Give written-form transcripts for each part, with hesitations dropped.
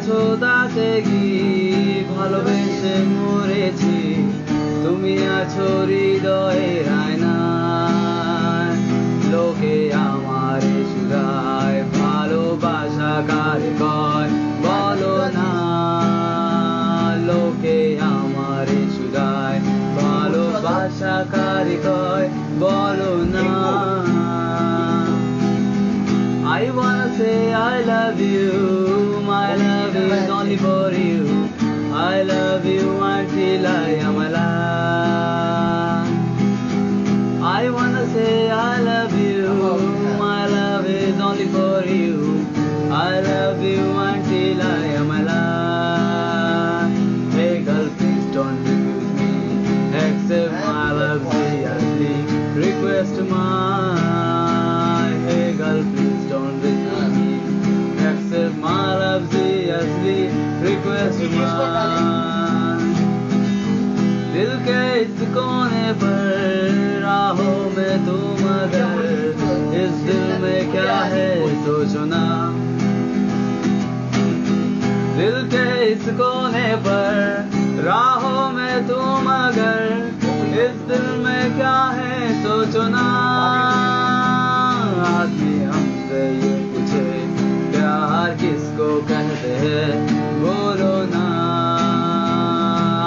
গেছো তাতে কি ভালোবেসে মরেছি তুমি আছো হৃদয়ের আয়নায় লোকে আমার সুরায় ভালোবাসা কারে কয় বলো না লোকে আমার সুরায় ভালোবাসা কারে কয় বলো না I wanna say I love you, my love is only for you. I love you until I am alive. I wanna say I love you, my love is only for you. I love you until I am alive. Hey girl, please don't refuse me. Accept my love seriously. Request my. Hey girl, please don't refuse me. Accept my love seriously. Request my. दिल के इस कोने पर राहों में तुम अगर इस दिल में क्या है सोचो ना दिल के इस कोने पर राहों में तुम अगर इस दिल में क्या है सोचो ना आदमी हमसे ये पूछे प्यार किसको कहते हैं बोलो ना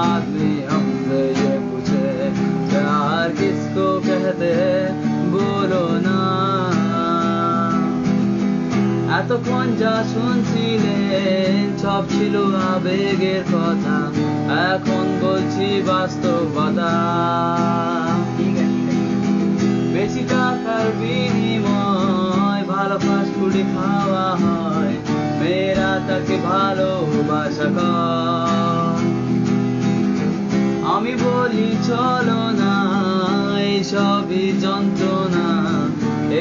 आदमी हमसे ये पूछे प्यार किसको कहते हैं बोलो ना এতক্ষণ যা শুনছিলেন সব ছিল আবেগের কথা এখন বলছি বাস্তবতা বেশি টাকার বিনিময় ভালো ফাস্ট ফুডে খাওয়া হয় মেয়েরা তাকে ভালোবাসা কয় আমি বলি চলো না এইসবই যন্ত্রণা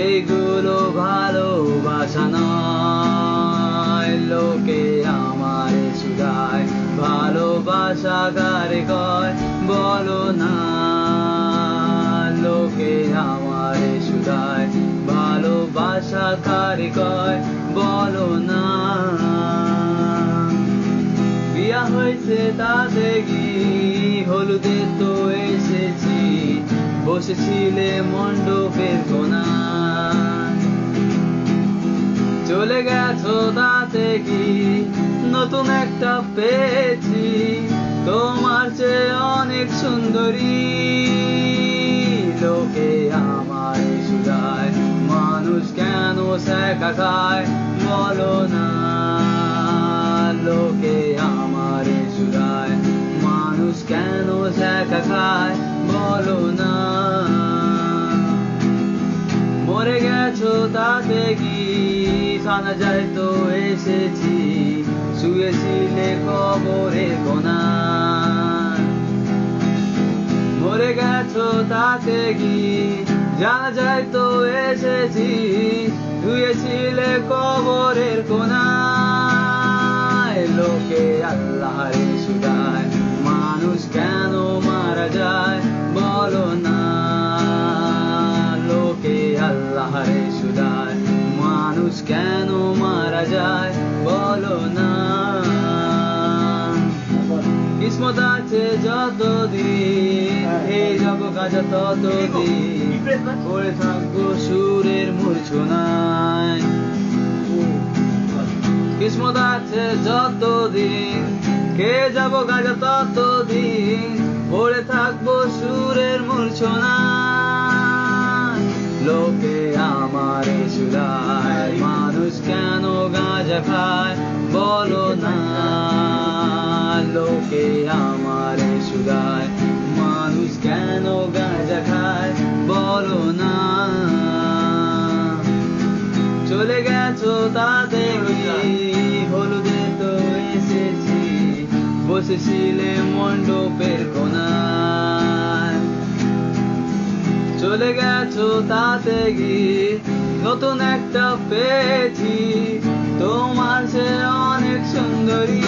এইগুলো ভালোবাসা নয় লোকে আমার সুরায় ভালোবাসা কারে কয় বলো না লোকে আমার সুরায় ভালোবাসা কারে কয় বলো না বিয়া হয়েছে তাতে কি হলুদে তো এসেছি বসেছিলে মণ্ডপের কোণায় চলে গেছো তাতে কি নতুন একটা পেয়েছি তোমার চেয়ে অনেক সুন্দরী লোকে আমার সুরায় মানুষ কেন শেখা খায় বলো না লোকে আমার সুরায় মানুষ কেন শেখা খায় বলো না মরে গেছো তাতে কি জানা যায় তো এসেছি শুয়েছিলে কবরে কোণায় মরে গেছো তাতে কি জানা যায় তো এসেছি শুয়েছিলে কবরের কোণায় লোকে আল্লাহর সুরায় মানুষ কেন মারা যায় বলো না লোকে আল্লাহর সুরায় মানুষ কেন মারা যায় বলো না কিসমত আছে যতদিন এই যাব কাজ ততদিন পড়ে থাকবো সুরের মূর্ছনায় কিসমত আছে যতদিন কে যাব কাজ ততদিন পড়ে থাকবো সুরের মূর্ছনায় লোকে আমার সুরায় মানুষ কেন গাঁজা খায় বলো না লোকে আমার সুরায় মানুষ কেন গাঁজা খায় বলো না চলে গেছো তাতে হলুদে তো এসেছি বসেছিলে মণ্ডপের কোণায় চলে গেছো তাতে কি নতুন একটা পেয়েছি তোমার সে অনেক সুন্দরী